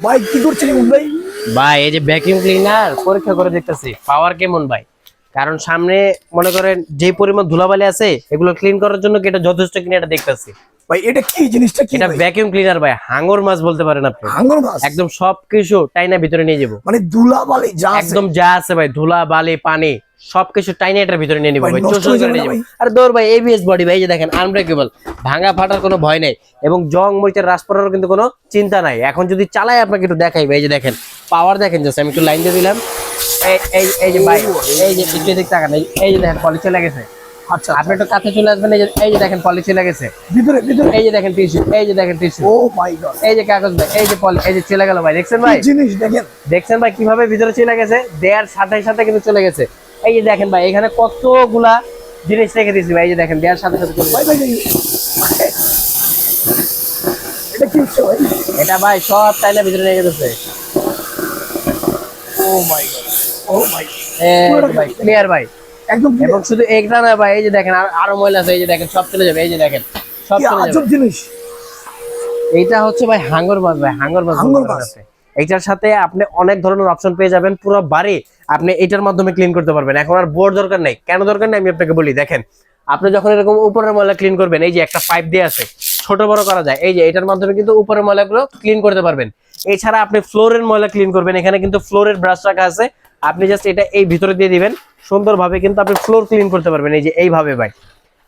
ভাই কি করছেন ভাই? ভাই এই যে ভ্যাকুয়াম ক্লিনার পরীক্ষা করে দেখতেছি পাওয়ার কেমন ভাই। কারণ সামনে মনে করেন যে পরিমাণ ধুলাবালি আছে এগুলো ক্লিন করার জন্য কি এটা যথেষ্ট কিনা এটা দেখতেছি। ভাই এটা কি জিনিসটা কি? এটা ভাই ভ্যাকুয়াম ক্লিনার ভাই, হাঙ্গর মাছ বলতে পারেন আপনি। হাঙ্গর মাছ একদম সবকিছু টাইনা ভিতরে নিয়ে যাবো। মানে ধুলাবালি যা আছে একদম যা আছে ভাই, ধুলা বালি পানি সবকিছু টাইনা এটার ভিতরে নিয়ে নিব ভাই, ভাই, নষ্ট চোষণ হয়ে করে যাবে না নিয়ে যাবো। ভাই? আর দৌড় ভাই এবিএস বডি ভাই, এই যে দেখেন আনব্রেকেবল, ভাঙা ফাটার কোনো ভয় নাই এবং জং মরিচের রাস পড়ারও কিন্তু কোনো চিন্তা নাই। এখন যদি চালাই আপনাকে একটু দেখাই ভাই, এই যে দেখেন পাওয়ার দেখেন, জাস্ট আমি একটু লাইন দিয়ে দিলাম। এই যে ভাই, এই যে পিছনে দিক তাকান, এই যে দেখেন পলি চলে গেছে। আচ্ছা আপনি একটু কাছে চলে আসবেন, এই যে দেখেন পলি চলে গেছে ভিতরে ভিতরে। এই যে দেখেন টিস্যু, এই যে দেখেন টিস্যু, ও মাই গড, এই যে কাগজ ভাই, এই যে পলি, এই যে চলে গেল ভাই, দেখছেন ভাই? কি জিনিস দেখেন। দেখছেন ভাই কিভাবে ভিতরে চলে গেছে, দেয়ার সাথে সাথে কিন্তু চলে গেছে। এই যে দেখেন ভাই এখানে কতগুলা জিনিস রেখে দিয়েছি ভাই, এই যে দেখেন দেয়ার সাথে সাথে চলে ভাই গেছে। ভাই এটা কি হচ্ছে ভাই? এটা ভাই সব টাইলের ভিতরে রেখে দিয়েছে। ও মাই গড, ও মাই ভাই ক্লিয়ার ভাই। একদম এবং শুধু একটা না ভাই, এই যে দেখেন আরো ময়লা আছে, এই যে দেখেন সব চলে যাবে, এই যে দেখেন সব কি চলে আজব যাবে। জিনিস। এইটা হচ্ছে ভাই হাঙ্গর মাছ ভাই, হাঙ্গর মাছ হাঙ্গর বলতে পারেন মাছ। আপনি। এইটার সাথে আপনি অনেক ধরনের অপশন পেয়ে যাবেন, পুরো বাড়ি আপনি এটার মাধ্যমে ক্লিন করতে পারবেন। এখন আর বোর্ড দরকার নেই। কেন দরকার নেই আমি আপনাকে বলি, দেখেন আপনি যখন এরকম উপরের ময়লা ক্লিন করবেন, এই যে একটা পাইপ দিয়ে আছে, ছোট বড় করা যায়, এই যে এটার মাধ্যমে কিন্তু উপরের ময়লাগুলো ক্লিন করতে পারবেন। এছাড়া আপনি ফ্লোরের ময়লা ক্লিন করবেন, এখানে কিন্তু ফ্লোরের ব্রাশ রাখা আছে, আপনি জাস্ট এটা এই ভিতরে দিয়ে দিবেন, সুন্দরভাবে কিন্তু আপনি ফ্লোর ক্লিন করতে পারবেন, এই যে এইভাবে ভাই।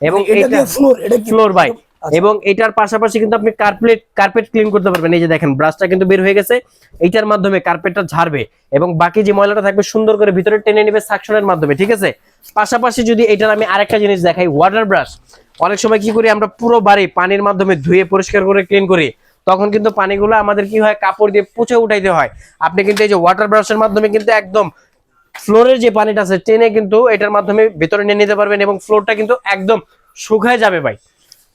এবং এটা দিয়ে ফ্লোর, এটা কি ফ্লোর ভাই। আচ্ছা। এবং এটার পাশাপাশি কিন্তু আপনি কার্পেট ক্লিন করতে পারবেন, এই যে দেখেন ব্রাশটা কিন্তু বের হয়ে গেছে, এইটার মাধ্যমে কার্পেটটা ঝাড়বে এবং বাকি যে ময়লাটা থাকবে সুন্দর করে ভিতরে টেনে নেবে সাকশনের মাধ্যমে, ঠিক আছে? পাশাপাশি যদি এটার আমি আরেকটা জিনিস দেখাই, ওয়াটার ব্রাশ। অনেক সময় কি করি আমরা, পুরো বাড়ি পানির মাধ্যমে ধুয়ে পরিষ্কার করে ক্লিন করি, তখন কিন্তু পানিগুলো আমাদের কি হয়, কাপড় দিয়ে পুছে উঠাইতে হয়। আপনি কিন্তু এই যে ওয়াটার ব্রাশের মাধ্যমে কিন্তু একদম ফ্লোরের যে পানিটা আছে টেনে কিন্তু এটার মাধ্যমে ভিতরে নিয়ে নিতে পারবেন এবং ফ্লোরটা কিন্তু একদম শুকায় যাবে ভাই।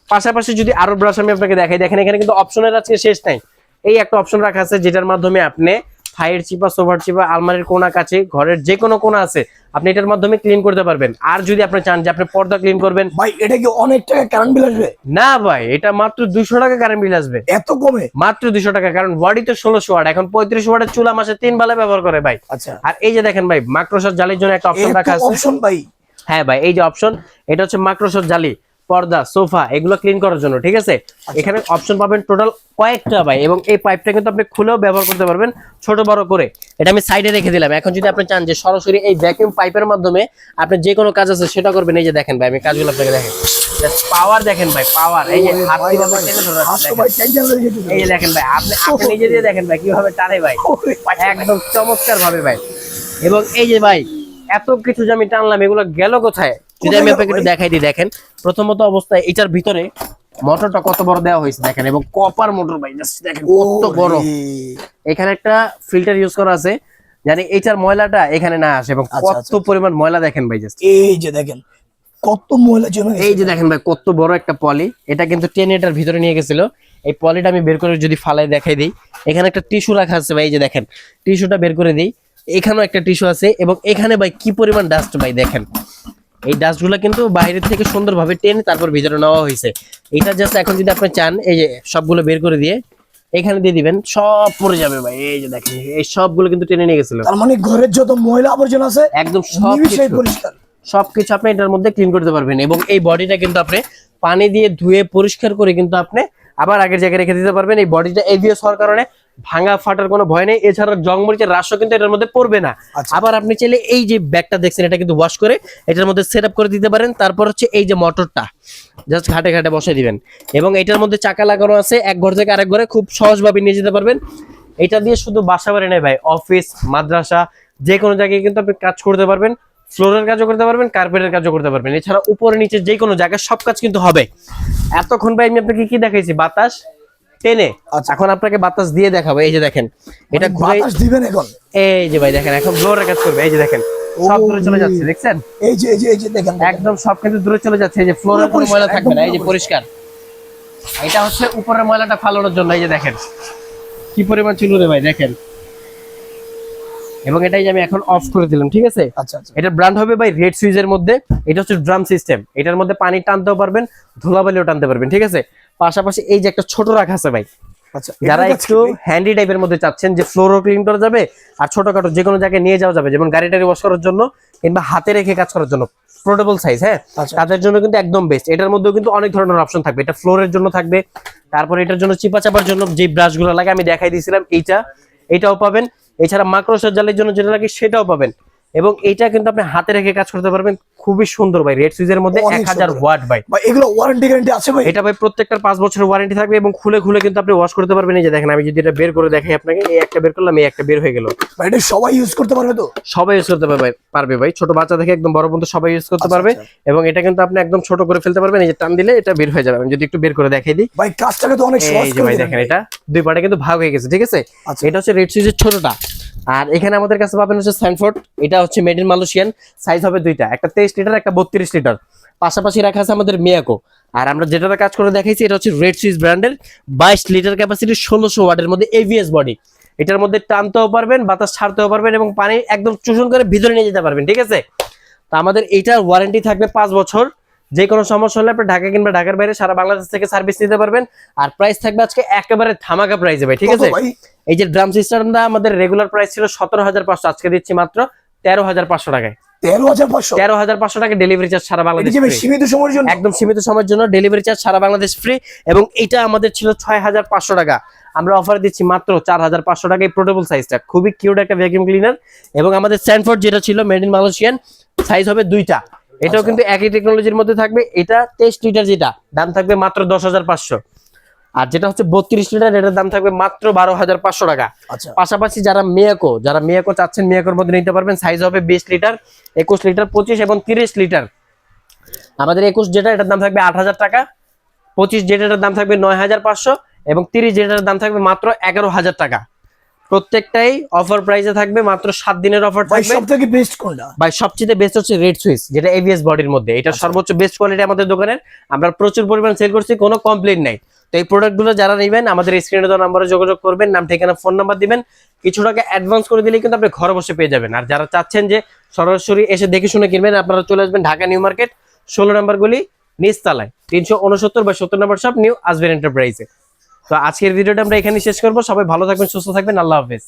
পাশাপাশি যদি আরো ব্রাশ আমি আপনাকে দেখাই, দেখেন এখানে কিন্তু অপশনের আজকে শেষ নাই। এই একটা অপশন রাখা আছে যেটার মাধ্যমে আপনি থাইয়ের চিপা, সোফার চিপা, আলমারির কোনা কাছে, ঘরের যে কোনো কোনা আছে আপনি এটার মাধ্যমে ক্লিন করতে পারবেন। আর যদি আপনি চান যে আপনি পর্দা ক্লিন করবেন, ভাই এটা কি অনেক টাকা কারেন্ট বিল আসবে? না ভাই, এটা মাত্র 200 টাকা কারেন্ট বিল আসবে। এত কমে? মাত্র 200 টাকা, কারণ বডি তো 1600 ওয়াট, এখন 35 ওয়াটের চুলা মাসে 3 বেলা ব্যবহার করে ভাই। আচ্ছা, আর এই যে দেখেন ভাই মাকড়সার জালির জন্য একটা অপশন রাখা আছে। অপশন ভাই? হ্যাঁ ভাই, এই যে অপশন, এটা হচ্ছে মাকড়সার জালি, পর্দা, সোফা এগুলো ক্লিন করার জন্য, ঠিক আছে? এখানে অপশন পাবেন টোটাল কয়েকটা ভাই, এবং এই পাইপটা কিন্তু আপনি খুলেও ব্যবহার করতে পারবেন ছোট বড় করে। এটা আমি সাইডে রেখে দিলাম। এখন যদি আপনি চান যে সরাসরি এই ভ্যাকুয়াম পাইপের মাধ্যমে আপনি যে কোনো কাজ আছে সেটা করবেন, এই যে দেখেন ভাই আমি কাজগুলো আপনাকে দেখেন, পাওয়ার দেখেন ভাই, পাওয়ার। এই যে হাত কিভাবে টেনে ধরে রাখছে দেখেন। এই যে দেখেন ভাই, আপনি নিজে দিয়ে দেখেন ভাই কিভাবে টানে ভাই, একদম চমৎকার ভাবে ভাই। এবং এই যে ভাই এত কিছু যে আমি টানলাম, এগুলো গেল কোথায় যদি আমি আপনাকে একটু দেখাই দিই। দেখেন প্রথমত অবস্থায় এটার ভিতরে মোটরটা কত বড় দেওয়া হয়েছে দেখেন, এবং কপার মোটর ভাই, জাস্ট দেখেন কত বড়। এখানে একটা ফিল্টার ইউজ করা আছে, জানি এটার ময়লাটা এখানে না আসে, এবং কত পরিমাণ ময়লা দেখেন ভাই, জাস্ট এই যে দেখেন কত ময়লা জমে গেছে। এই যে দেখেন ভাই কত বড় একটা পলি, এটা কিন্তু টেনে এটার ভিতরে নিয়ে গেছিল। এই পলিটা আমি বের করে যদি ফালাই দেখাই দিই, এখানে একটা টিস্যু রাখা আছে ভাই, এই যে দেখেন টিস্যুটা বের করে দিই, এখানেও একটা টিস্যু আছে, এবং এখানে ভাই কি পরিমাণ ডাস্ট ভাই দেখেন। এই ডাস্টগুলো কিন্তু বাইরে থেকে সুন্দরভাবে টেনে তারপর ভিতরে নেওয়া হয়েছে। এটা জাস্ট এখন যদি আপনি চান, এই যে সবগুলো বের করে দিয়ে এখানে দিয়ে দিবেন, সব পড়ে যাবে ভাই। এই যে দেখেন এই সবগুলো কিন্তু টেনে নিয়ে গেছিল। তার মানে ঘরের যত ময়লা আবর্জনা আছে একদম নিমিষেই পরিষ্কার। সবকিছু আপনি এটার মধ্যে ক্লিন করতে পারবেন, এবং এই বডিটা কিন্তু আপনি পানি দিয়ে ধুয়ে পরিষ্কার করে কিন্তু আপনি আবার আগের জায়গায় রেখে দিতে পারবেন। এই বডিটা এবিএস হওয়ার কারণে ভাঙা ফাটার কোনো ভয় নেই। এছাড়া জংমরিচের রাশও কিন্তু এটার মধ্যে পড়বে না। আবার আপনি চাইলে এই যে ব্যাগটা দেখছেন এটা কিন্তু ওয়াশ করে এটার মধ্যে সেট আপ করে দিতে পারেন। তারপর হচ্ছে এই যে মোটরটা জাস্ট ঘাটে ঘাটে বসাই দিবেন, এবং এটার মধ্যে চাকা লাগানো আছে, এক ঘর থেকে আরেক ঘরে খুব সহজভাবে নিয়ে যেতে পারবেন। এটা দিয়ে শুধু বাসা বাড়ি নেই ভাই, অফিস, মাদ্রাসা, যে কোনো জায়গায় কিন্তু আপনি কাজ করতে পারবেন। ফ্লোরের কাজও করতে পারবেন, কার্পেটের কাজও করতে পারবেন। এছাড়া উপরে নিচে যে কোনো জায়গায় সব কাজ কিন্তু হবে। এতক্ষণ ভাই আমি আপনাকে কি দেখাইছি, বাতাস টেনে, এখন আপনাকে বাতাস দিয়ে দেখাবো। এই যে দেখেন এটা বাতাস দিবেন এখন, এই যে ভাই দেখেন এখন ব্লোরের কাজ করবে, এই যে দেখেন সব দূরে চলে যাচ্ছে, দেখছেন? এই যে দেখেন একদম সব কিন্তু দূরে চলে যাচ্ছে। এই যে ফ্লোরের কোনো ময়লা থাকবে না, এই যে পরিষ্কার। এটা হচ্ছে উপরের ময়লাটা ফালানোর জন্য, এই যে দেখেন কি পরিমাণ ছিল রে ভাই দেখেন। এবং এটাই আমি এখন অফ করে দিলাম, ঠিক আছে? আচ্ছা আচ্ছা। এটা ব্র্যান্ড হবে ভাই রেড সুইজের মধ্যে। এটা হচ্ছে ড্রাম সিস্টেম, এটার মধ্যে পানি টানতেও পারবেন, ধুলাবালিও টানতে পারবেন, ঠিক আছে? পাশাপাশি এই যে একটা ছোট রাখা আছে ভাই, আচ্ছা যারা একটু হ্যান্ডি টাইপের মধ্যে চাচ্ছেন যে ফ্লোরও ক্লিন করা যাবে আর ছোটখাটো যে কোনো জায়গায় নিয়ে যাওয়া যাবে, যেমন গাড়ি টাড়ি ওয়াশ করার জন্য কিংবা হাতে রেখে কাজ করার জন্য পোর্টেবল সাইজ, হ্যাঁ তাদের জন্য কিন্তু একদম বেস্ট। এটার মধ্যেও কিন্তু অনেক ধরনের অপশন থাকবে। এটা ফ্লোরের জন্য থাকবে, তারপর এটার জন্য চিপা চাপার জন্য যে ব্রাশগুলো লাগে আমি দেখাই দিয়েছিলাম এইটাও পাবেন। এছাড়া মাকড়সার জালের জন্য যেটা লাগে সেটাও পাবেন, এবং এটা কিন্তু আপনি হাতে রেখে কাজ করতে পারবেন। খুবই সুন্দর ভাই, রেড সুইজের মধ্যে 1000 ওয়াট ভাই। এগুলো ওয়ারেন্টি গ্যারান্টি আছে ভাই? এটা ভাই প্রত্যেকটার 5 বছরের ওয়ারেন্টি থাকবে এবং খুলে খুলে কিন্তু আপনি ওয়াশ করতে পারবেন। এই যে দেখেন আমি যদি এটা বের করে দেখাই আপনাকে, এই একটা বের করলাম, এই একটা বের হয়ে গেল। ভাই এটা সবাই ইউজ করতে পারবে তো? সবাই ইউজ করতে পারবে ভাই, ছোট বাচ্চা থেকে একদম বড় পর্যন্ত সবাই ইউজ করতে পারবে। এবং এটা কিন্তু আপনি একদম ছোট করে ফেলতে পারবেন, এই যে টান দিলে এটা বের হয়ে যাবে। আমি যদি একটু বের করে দেখাই দিই ভাই, কাজটাকে তো অনেক সহজ এই যে করে ভাই দিলেন দেখেন এটা দুই পার্টে কিন্তু ভাগ হয়ে গেছে, ঠিক আছে। আচ্ছা। এটা হচ্ছে রেড সুইজের ছোটটা, আর এখানে আমাদের কাছে পাবেন হচ্ছে স্যানফোর্ড। এটা হচ্ছে মেড ইন মালয়েশিয়ান, সাইজ হবে দুইটা, একটা 23 লিটার একটা 32 লিটার। পাশাপাশি রাখা আছে আমাদের মিয়াকো। আর আমরা যেটাতে কাজ করে দেখাইছি এটা হচ্ছে রেড সুইজ ব্র্যান্ডের 22 লিটার ক্যাপাসিটি 1600 ওয়াটের মধ্যে এভিএস বডি। এটার মধ্যে টানতেও পারবেন, বাতাস ছাড়তেও পারবেন এবং পানি একদম চুষণ করে ভিতরে নিয়ে যেতে পারবেন, ঠিক আছে। তো আমাদের এইটার ওয়ারেন্টি থাকবে 5 বছর। যে কোনো সমস্যা হলে আপনি ঢাকা কিংবা ঢাকার বাইরে সারা বাংলাদেশ থেকে সার্ভিস নিতে পারবেন। আর প্রাইস থাকবে আজকে একেবারে ধামাকা প্রাইসে ভাই, ঠিক আছে। এই যে ড্রাম সিস্টেমটা আমাদের রেগুলার প্রাইস ছিল 17,500, আজকে দিচ্ছি মাত্র 13,500 টাকায়। 13,500 টাকা ডেলিভারি চার্জ সারা বাংলাদেশ সীমিত সময়ের জন্য, একদম সীমিত সময়ের জন্য ডেলিভারি চার্জ সারা বাংলাদেশ ফ্রি। এবং এটা আমাদের ছিল 6,500 টাকা, আমরা অফার দিচ্ছি মাত্র 4,500 টাকা। এই পোর্টেবল সাইজটা খুবই কিউট একটা ভ্যাকুয়াম ক্লিনার। এবং আমাদের স্যানফোর্ড যেটা ছিল মেড ইন মালয়েশিয়ান, সাইজ হবে দুইটা, এটাও কিন্তু একই টেকনোলজির মধ্যে থাকবে। এটা 23 লিটার, যেটা দাম থাকবে মাত্র 10,500। আর যেটা হচ্ছে 32 লিটার, এটার দাম থাকবে মাত্র 12,500 টাকা। পাশাপাশি যারা মিয়াকো চাচ্ছেন, মিয়াকোর মধ্যে নিতে পারবেন। সাইজ হবে 20 লিটার, 21 লিটার, 25 এবং 30 লিটার। আমাদের 21 যেটা, এটার দাম থাকবে 8,000 টাকা, 25 যেটার দাম থাকবে 9,500 এবং 30 যেটার দাম থাকবে মাত্র 11,000 টাকা। প্রত্যেকটাই অফার প্রাইসে থাকবে, মাত্র 7 দিনের অফার থাকবে। সবথেকে বেস্ট কোনটা ভাই? সবচেয়ে বেস্ট হচ্ছে রেড সুইচ, যেটা এভিএস বডির মধ্যে। এটা সর্বোচ্চ বেস্ট কোয়ালিটি আমাদের দোকানের, আমরা প্রচুর পরিমাণ সেল করছি, কোনো কমপ্লেইন নাই। তো এই প্রোডাক্টগুলো যারা নেবেন আমাদের স্ক্রিনে দেওয়া নম্বরে যোগাযোগ করবেন, নাম ঠিকানা ফোন নাম্বার দিবেন, কিছু টাকা অ্যাডভান্স করে দিলেই কিন্তু আপনি ঘরে বসে পেয়ে যাবেন। আর যারা চাচ্ছেন যে সরাসরি এসে দেখে শুনে কিনবেন, আপনারা চলে আসবেন ঢাকা নিউ মার্কেট 16 নম্বর গলি, নিচতলায় 369 বা 70 নম্বর শপ, নিউ আজবের এন্টারপ্রাইজে। তো আজকের ভিডিওটা আমরা এখানে শেষ করবো। সবাই ভালো থাকবেন, সুস্থ থাকবেন, আল্লাহ হাফেজ।